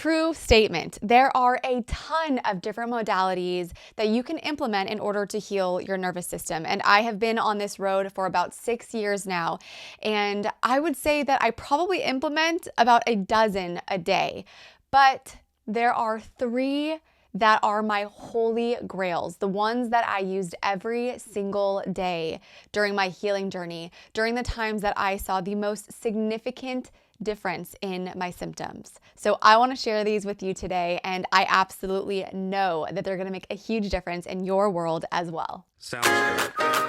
True statement. There are a ton of different modalities that you can implement in order to heal your nervous system. And I have been on this road for about 6 years now. And I would say that I probably implement about a dozen a day. But there are 3 that are my holy grails, the ones that I used every single day during my healing journey, during the times that I saw the most significant difference in my symptoms. So I want to share these with you today, and I absolutely know that they're going to make a huge difference in your world as well. Sounds good.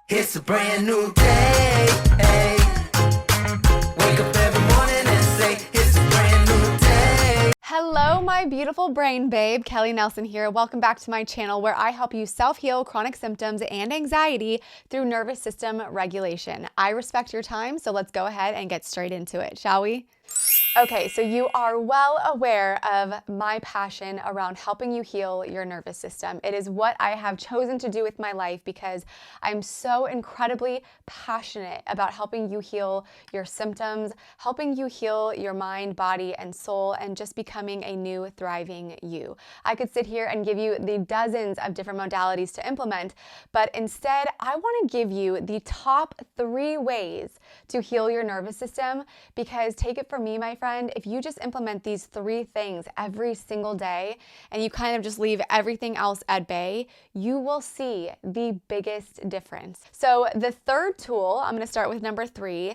It's a brand new day. Hey. Wake up every morning and say, it's a brand new day. Hello, my beautiful brain babe. Kelly Nelson here. Welcome back to my channel where I help you self-heal chronic symptoms and anxiety through nervous system regulation. I respect your time, so let's go ahead and get straight into it, shall we? Okay, so you are well aware of my passion around helping you heal your nervous system. It is what I have chosen to do with my life because I'm so incredibly passionate about helping you heal your symptoms, helping you heal your mind, body, and soul, and just becoming a new, thriving you. I could sit here and give you the dozens of different modalities to implement, but instead, I want to give you the top 3 ways to heal your nervous system because take it from me, my friend, if you just implement these 3 things every single day and you kind of just leave everything else at bay, you will see the biggest difference. So the third tool, I'm going to start with number 3,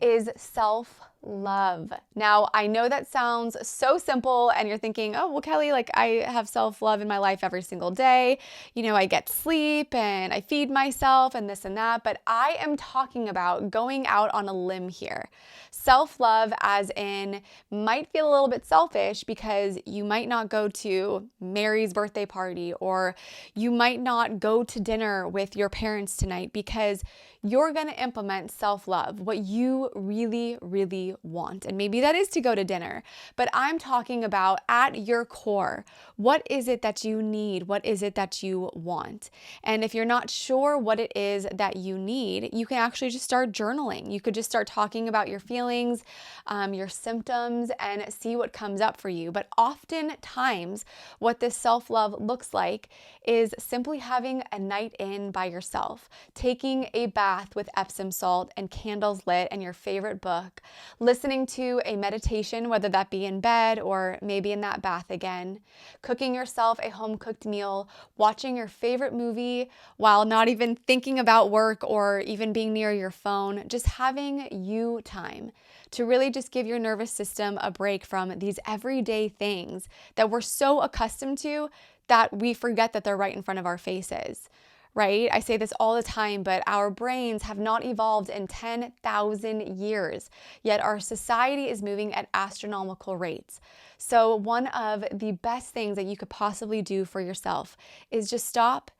is self-love. Now, I know that sounds so simple and you're thinking, oh, well, Kelly, like I have self-love in my life every single day. You know, I get sleep and I feed myself and this and that, but I am talking about going out on a limb here. Self-love as in might feel a little bit selfish because you might not go to Mary's birthday party or you might not go to dinner with your parents tonight because you're going to implement self-love, what you really, really want. And maybe that is to go to dinner, but I'm talking about at your core, what is it that you need? What is it that you want? And if you're not sure what it is that you need, you can actually just start journaling. You could just start talking about your feelings, your symptoms, and see what comes up for you. But oftentimes, what this self-love looks like is simply having a night in by yourself, taking a bath with Epsom salt and candles lit and your favorite book, listening to a meditation, whether that be in bed or maybe in that bath again, cooking yourself a home-cooked meal, watching your favorite movie while not even thinking about work or even being near your phone, just having you time to really just give your nervous system a break from these everyday things that we're so accustomed to that we forget that they're right in front of our faces. Right? I say this all the time, but our brains have not evolved in 10,000 years, yet our society is moving at astronomical rates. So one of the best things that you could possibly do for yourself is just stop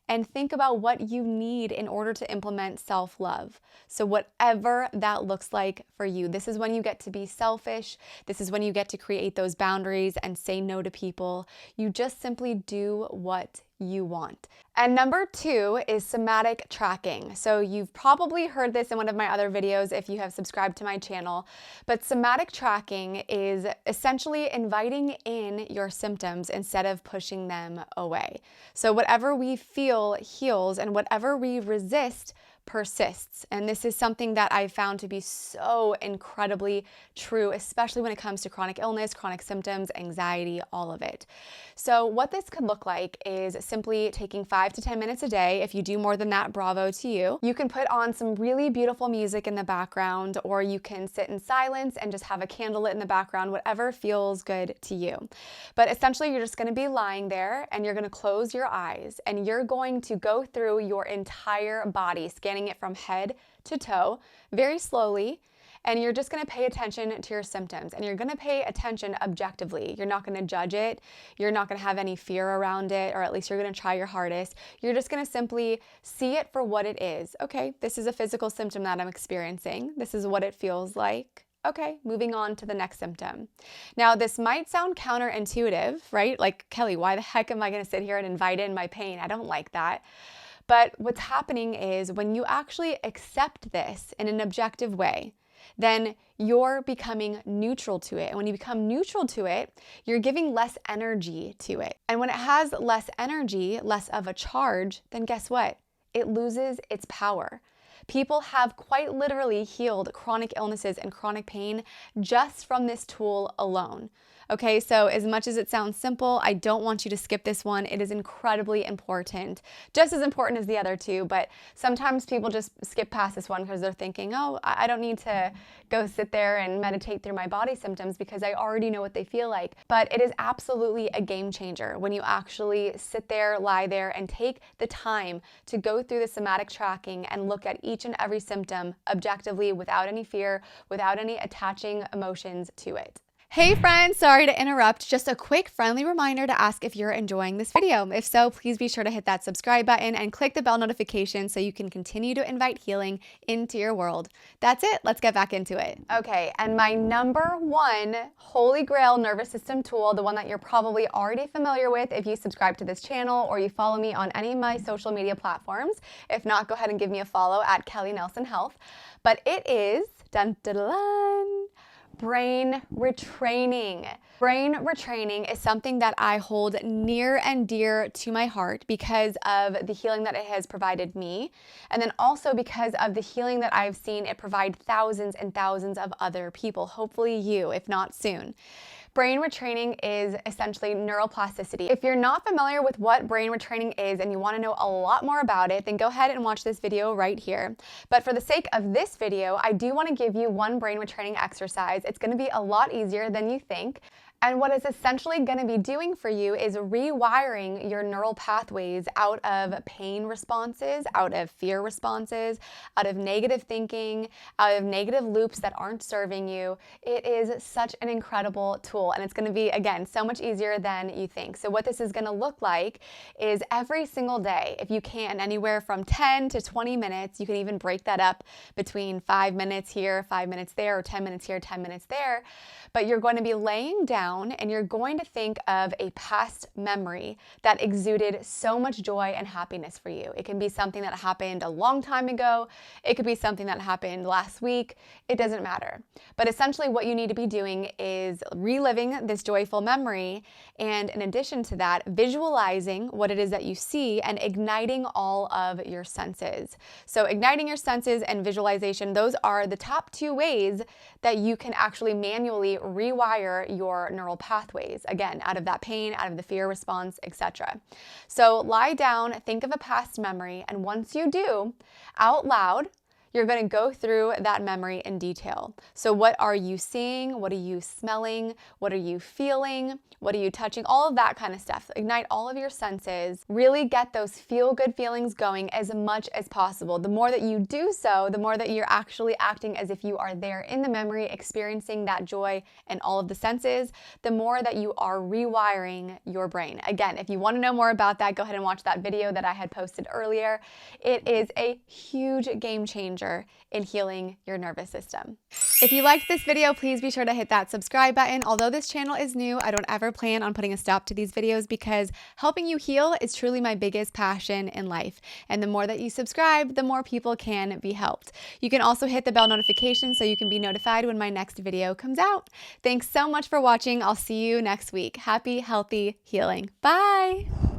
and think about what you need in order to implement self-love. So whatever that looks like for you, this is when you get to be selfish. This is when you get to create those boundaries and say no to people. You just simply do what you want. And number 2 is somatic tracking. So you've probably heard this in one of my other videos if you have subscribed to my channel, but somatic tracking is essentially inviting in your symptoms instead of pushing them away. So whatever we feel heals and whatever we resist persists. And this is something that I've found to be so incredibly true, especially when it comes to chronic illness, chronic symptoms, anxiety, all of it. So what this could look like is simply taking 5 to 10 minutes a day. If you do more than that, bravo to you. You can put on some really beautiful music in the background, or you can sit in silence and just have a candle lit in the background, whatever feels good to you. But essentially, you're just going to be lying there and you're going to close your eyes and you're going to go through your entire body, scanning it from head to toe very slowly. And you're just going to pay attention to your symptoms and you're going to pay attention objectively. You're not going to judge it. You're not going to have any fear around it, or at least you're going to try your hardest. You're just going to simply see it for what it is. Okay, this is a physical symptom that I'm experiencing. This is what it feels like. Okay, moving on to the next symptom. Now, this might sound counterintuitive, right? Like, Kelly, why the heck am I going to sit here and invite in my pain? I don't like that. But what's happening is when you actually accept this in an objective way, then you're becoming neutral to it. And when you become neutral to it, you're giving less energy to it. And when it has less energy, less of a charge, then guess what? It loses its power. People have quite literally healed chronic illnesses and chronic pain just from this tool alone. Okay, so as much as it sounds simple, I don't want you to skip this one. It is incredibly important, just as important as the other two, but sometimes people just skip past this one because they're thinking, oh, I don't need to go sit there and meditate through my body symptoms because I already know what they feel like. But it is absolutely a game changer when you actually sit there, lie there, and take the time to go through the somatic tracking and look at each and every symptom objectively without any fear, without any attaching emotions to it. Hey friends, sorry to interrupt. Just a quick friendly reminder to ask if you're enjoying this video. If so, please be sure to hit that subscribe button and click the bell notification so you can continue to invite healing into your world. That's it. Let's get back into it. Okay, and my number one holy grail nervous system tool, the one that you're probably already familiar with if you subscribe to this channel or you follow me on any of my social media platforms. If not, go ahead and give me a follow at Kelly Nelson Health. But it is, dun dun dun, brain retraining. Brain retraining is something that I hold near and dear to my heart because of the healing that it has provided me, and then also because of the healing that I've seen it provide thousands and thousands of other people, hopefully you, if not soon. Brain retraining is essentially neuroplasticity. If you're not familiar with what brain retraining is and you want to know a lot more about it, then go ahead and watch this video right here. But for the sake of this video, I do want to give you one brain retraining exercise. It's going to be a lot easier than you think. And what it's essentially going to be doing for you is rewiring your neural pathways out of pain responses, out of fear responses, out of negative thinking, out of negative loops that aren't serving you. It is such an incredible tool, and it's going to be, again, so much easier than you think. So what this is going to look like is every single day, if you can, anywhere from 10 to 20 minutes, you can even break that up between 5 minutes here, 5 minutes there, or 10 minutes here, 10 minutes there. But you're going to be laying down and you're going to think of a past memory that exuded so much joy and happiness for you. It can be something that happened a long time ago. It could be something that happened last week. It doesn't matter. But essentially what you need to be doing is reliving this joyful memory, and in addition to that, visualizing what it is that you see and igniting all of your senses. So igniting your senses and visualization, those are the top two ways that you can actually manually rewire your neural pathways, again, out of that pain, out of the fear response, etc. So lie down, think of a past memory, and once you do, out loud, you're going to go through that memory in detail. So what are you seeing? What are you smelling? What are you feeling? What are you touching? All of that kind of stuff. Ignite all of your senses. Really get those feel-good feelings going as much as possible. The more that you do so, the more that you're actually acting as if you are there in the memory, experiencing that joy and all of the senses, the more that you are rewiring your brain. Again, if you want to know more about that, go ahead and watch that video that I had posted earlier. It is a huge game changer in healing your nervous system. If you liked this video, please be sure to hit that subscribe button. Although this channel is new, I don't ever plan on putting a stop to these videos because helping you heal is truly my biggest passion in life. And the more that you subscribe, the more people can be helped. You can also hit the bell notification so you can be notified when my next video comes out. Thanks so much for watching. I'll see you next week. Happy, healthy healing. Bye.